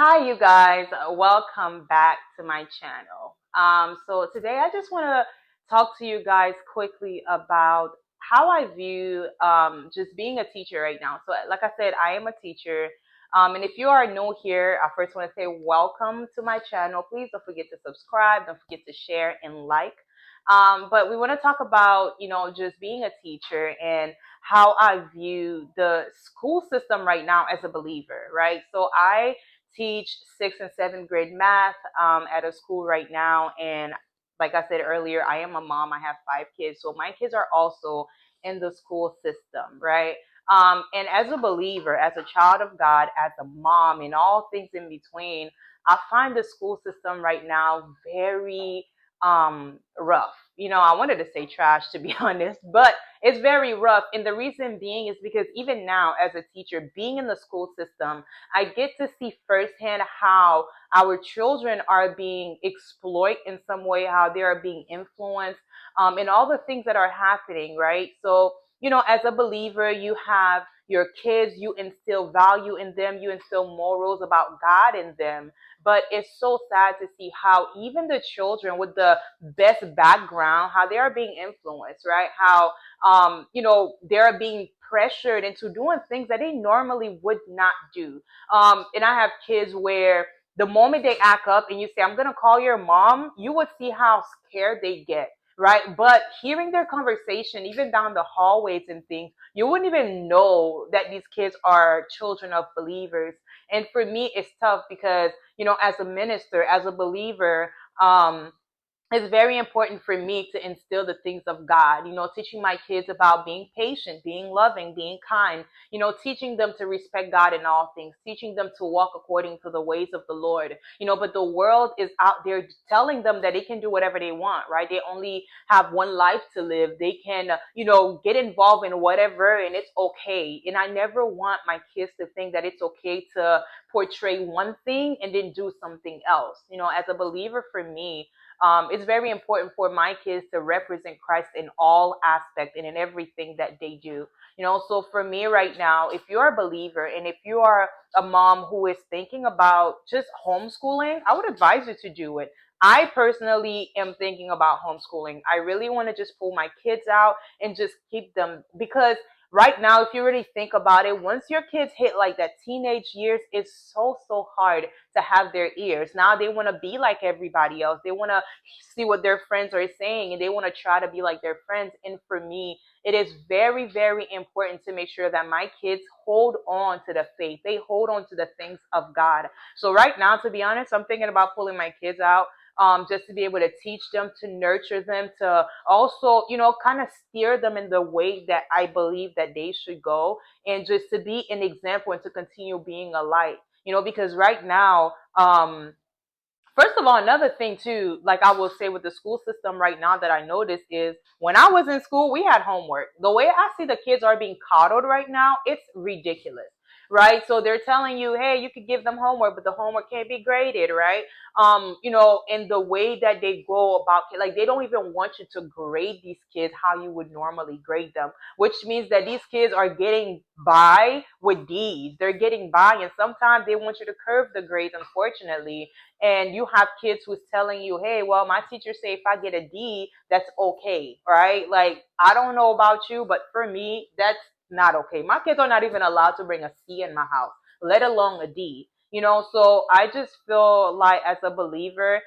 Hi, you guys. Welcome back to my channel. So today I just want to talk to you guys quickly about how I view just being a teacher right now. So, like I said, I am a teacher. And if you are new here, I first want to say welcome to my channel. Please don't forget to subscribe. Don't forget to share and like. But we want to talk about, just being a teacher and how I view the school system right now as a believer, right? So I teach sixth and seventh grade math at a school right now. And like I said earlier, I am a mom. I have 5 kids. So my kids are also in the school system, right? And as a believer, as a child of God, as a mom, and all things in between, I find the school system right now very rough. I wanted to say trash to be honest, but it's very rough. And the reason being is because even now, as a teacher, being in the school system, I get to see firsthand how our children are being exploited in some way, how they are being influenced, and all the things that are happening, right? So, as a believer, you have your kids, you instill value in them, you instill morals about God in them. But it's so sad to see how even the children with the best background, how they are being influenced, right? How they're being pressured into doing things that they normally would not do. And I have kids where the moment they act up and you say, I'm going to call your mom, you would see how scared they get. Right. But hearing their conversation, even down the hallways and things, you wouldn't even know that these kids are children of believers. And for me, it's tough because, as a minister, as a believer, it's very important for me to instill the things of God, teaching my kids about being patient, being loving, being kind, teaching them to respect God in all things, teaching them to walk according to the ways of the Lord, but the world is out there telling them that they can do whatever they want, right? They only have one life to live. They can, get involved in whatever and it's okay. And I never want my kids to think that it's okay to portray one thing and then do something else. As a believer, for me, it's very important for my kids to represent Christ in all aspects and in everything that they do. So for me right now, if you're a believer and if you are a mom who is thinking about just homeschooling, I would advise you to do it. I personally am thinking about homeschooling. I really want to just pull my kids out and just keep them because right now, if you really think about it, once your kids hit like that teenage years, it's so hard to have their ears. Now they want to be like everybody else. They want to see what their friends are saying and they want to try to be like their friends. And for me, it is very important to make sure that my kids hold on to the faith. They hold on to the things of God. So right now, to be honest, I'm thinking about pulling my kids out just to be able to teach them, to nurture them, to also, kind of steer them in the way that I believe that they should go, and just to be an example and to continue being a light. Because right now, first of all, another thing too, like I will say with the school system right now that I noticed is when I was in school, we had homework. The way I see the kids are being coddled right now, it's ridiculous. Right. So they're telling you, hey, you could give them homework, but the homework can't be graded, right? And the way that they go about it, like they don't even want you to grade these kids how you would normally grade them, which means that these kids are getting by with D's. They're getting by, and sometimes they want you to curve the grades, unfortunately, and you have kids who's telling you, hey, well, my teacher say if I get a D, that's okay, right? Like, I don't know about you, but for me, that's not okay. My kids are not even allowed to bring a C in my house, let alone a D. So I just feel like as a believer,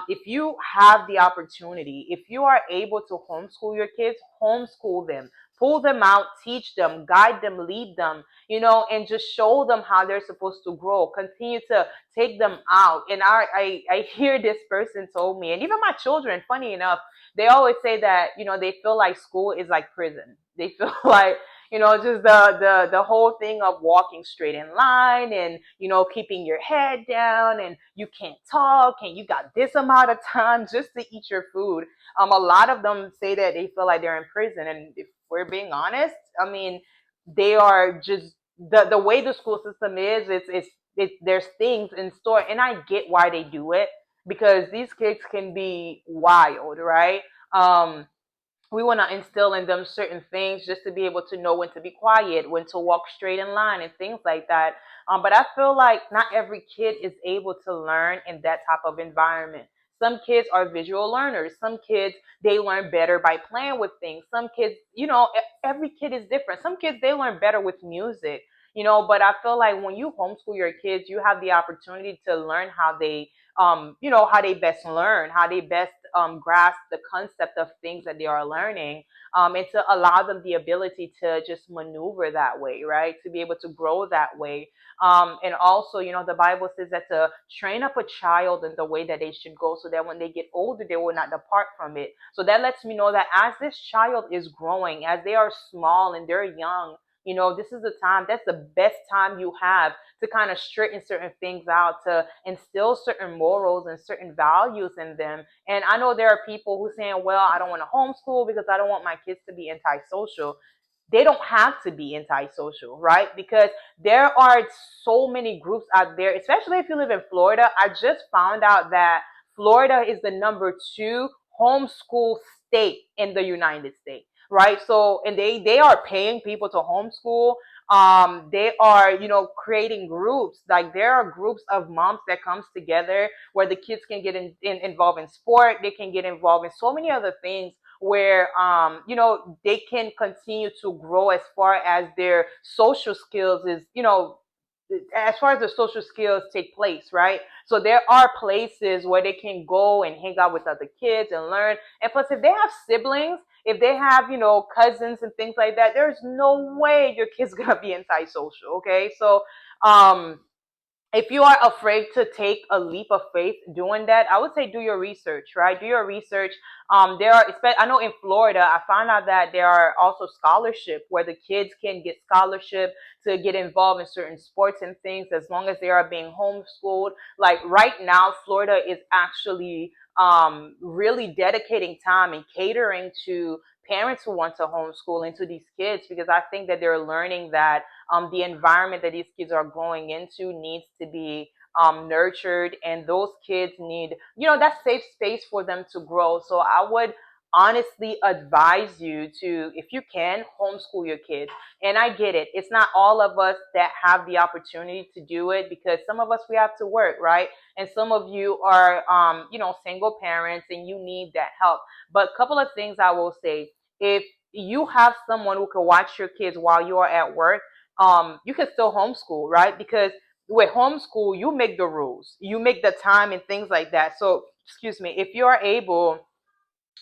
if you have the opportunity, if you are able to homeschool your kids, homeschool them, pull them out, teach them, guide them, lead them, and just show them how they're supposed to grow. Continue to take them out. And I hear this person told me, and even my children, funny enough, they always say that, they feel like school is like prison. They feel like, just the whole thing of walking straight in line and, keeping your head down and you can't talk and you got this amount of time just to eat your food. A lot of them say that they feel like they're in prison. And if we're being honest, I mean, they are just the way the school system is, there's things in store, and I get why they do it because these kids can be wild, right? we want to instill in them certain things just to be able to know when to be quiet, when to walk straight in line, and things like that. But I feel like not every kid is able to learn in that type of environment. Some kids are visual learners. Some kids, they learn better by playing with things. Some kids, every kid is different. Some kids, they learn better with music. But I feel like when you homeschool your kids, you have the opportunity to learn how they how they best learn, how they best grasp the concept of things that they are learning, and to allow them the ability to just maneuver that way, right? To be able to grow that way. And also, the Bible says that to train up a child in the way that they should go so that when they get older, they will not depart from it. So that lets me know that as this child is growing, as they are small and they're young, this is the time, that's the best time you have to kind of straighten certain things out, to instill certain morals and certain values in them. And I know there are people who saying, well, I don't want to homeschool because I don't want my kids to be antisocial. They don't have to be antisocial, right? Because there are so many groups out there, especially if you live in Florida. I just found out that Florida is the number 2 homeschool state in the United States, right? So, and they are paying people to homeschool. They are, creating groups. Like there are groups of moms that comes together where the kids can get involved in sport. They can get involved in so many other things where they can continue to grow as far as their social skills is, as far as the social skills take place, right? So there are places where they can go and hang out with other kids and learn. And plus, if they have siblings, if they have, cousins and things like that, there's no way your kid's gonna be antisocial. Okay, so um, if you are afraid to take a leap of faith doing that, I would say do your research, right? Do your research. I know in Florida, I found out that there are also scholarship where the kids can get scholarship to get involved in certain sports and things as long as they are being homeschooled. Like right now, Florida is actually really dedicating time and catering to parents who want to homeschool into these kids, because I think that they're learning that the environment that these kids are growing into needs to be nurtured, and those kids need, that safe space for them to grow. So I would honestly advise you to, if you can, homeschool your kids. And I get it. It's not all of us that have the opportunity to do it, because some of us, we have to work, right? And some of you are, single parents and you need that help. But a couple of things I will say: if you have someone who can watch your kids while you are at work, you can still homeschool, right? Because with homeschool, you make the rules, you make the time and things like that. So, excuse me, if you are able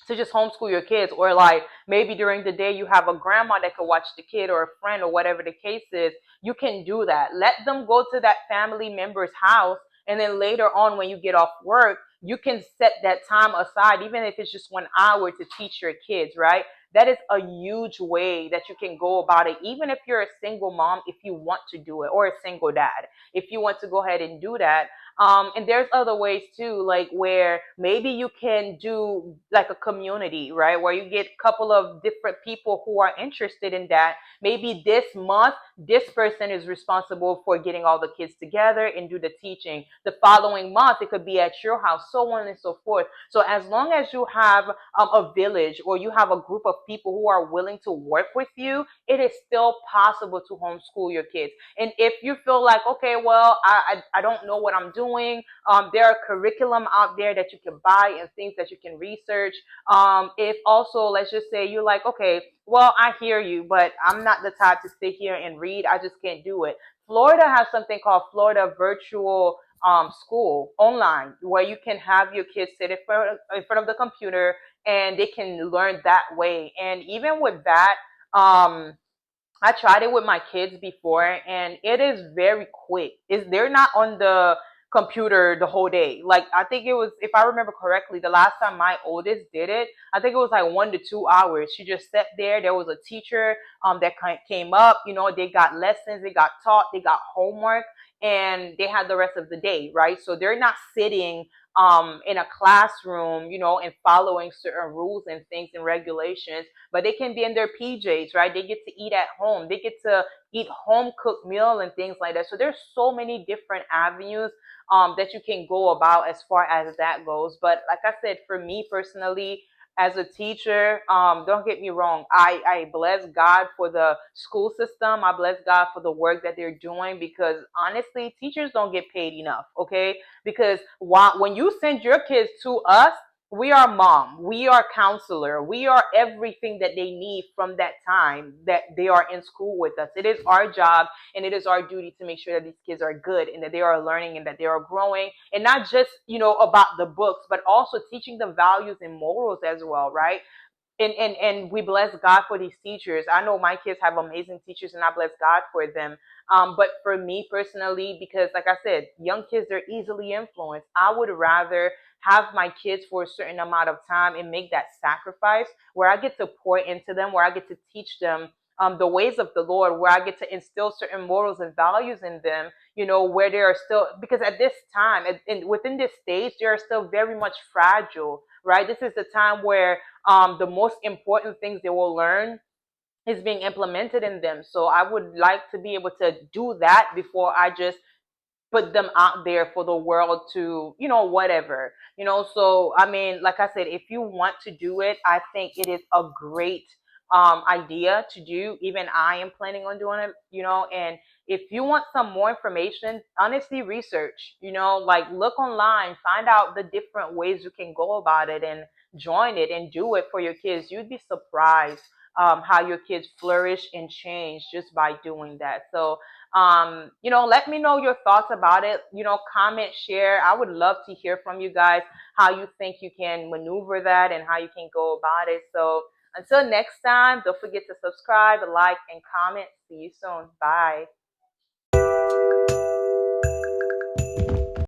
to just homeschool your kids, or like maybe during the day you have a grandma that could watch the kid, or a friend, or whatever the case is, you can do that. Let them go to that family member's house, and then later on when you get off work, you can set that time aside, even if it's just 1 hour, to teach your kids, right? That is a huge way that you can go about it, even if you're a single mom, if you want to do it, or a single dad, if you want to go ahead and do that. And there's other ways too, like where maybe you can do like a community, right? Where you get a couple of different people who are interested in that. Maybe this month, this person is responsible for getting all the kids together and do the teaching. The following month, it could be at your house, so on and so forth. So as long as you have a village, or you have a group of people who are willing to work with you, it is still possible to homeschool your kids. And if you feel like, okay, well, I don't know what I'm doing, there are curriculum out there that you can buy and things that you can research. If also, let's just say you're like, okay, well, I hear you, but I'm not the type to sit here and read. I just can't do it. Florida has something called Florida Virtual School online, where you can have your kids sit in front of the computer and they can learn that way. And even with that, I tried it with my kids before, and it is very quick. They're not on the computer the whole day. Like I think it was, if I remember correctly, the last time my oldest did it, I think it was like 1 to 2 hours. She just sat there. There was a teacher that came up. They got lessons, they got taught, they got homework, and they had the rest of the day, right? So they're not sitting in a classroom, and following certain rules and things and regulations, but they can be in their PJs, right? They get to eat at home. They get to eat home cooked meal and things like that. So there's so many different avenues that you can go about as far as that goes. But like I said, for me personally, as a teacher, don't get me wrong, I bless God for the school system. I bless God for the work that they're doing, because honestly, teachers don't get paid enough, okay? Because when you send your kids to us, we are mom, we are counselor, we are everything that they need from that time that they are in school with us. It is our job and it is our duty to make sure that these kids are good and that they are learning and that they are growing, and not just, about the books, but also teaching them values and morals as well, right? And we bless God for these teachers. I know my kids have amazing teachers, and I bless God for them. But for me personally, because like I said, young kids are easily influenced. I would rather have my kids for a certain amount of time and make that sacrifice where I get to pour into them, where I get to teach them the ways of the Lord, where I get to instill certain morals and values in them, where they are still, because at this time, and within this stage, they are still very much fragile, right? This is the time where the most important things they will learn is being implemented in them. So I would like to be able to do that before I just put them out there for the world to, whatever, So, I mean, like I said, if you want to do it, I think it is a great idea to do. Even I am planning on doing it, and if you want some more information, honestly, research, like look online, find out the different ways you can go about it and join it and do it for your kids. You'd be surprised how your kids flourish and change just by doing that. So, let me know your thoughts about it. Comment, share. I would love to hear from you guys how you think you can maneuver that and how you can go about it. So until next time, don't forget to subscribe, like, and comment. See you soon. Bye.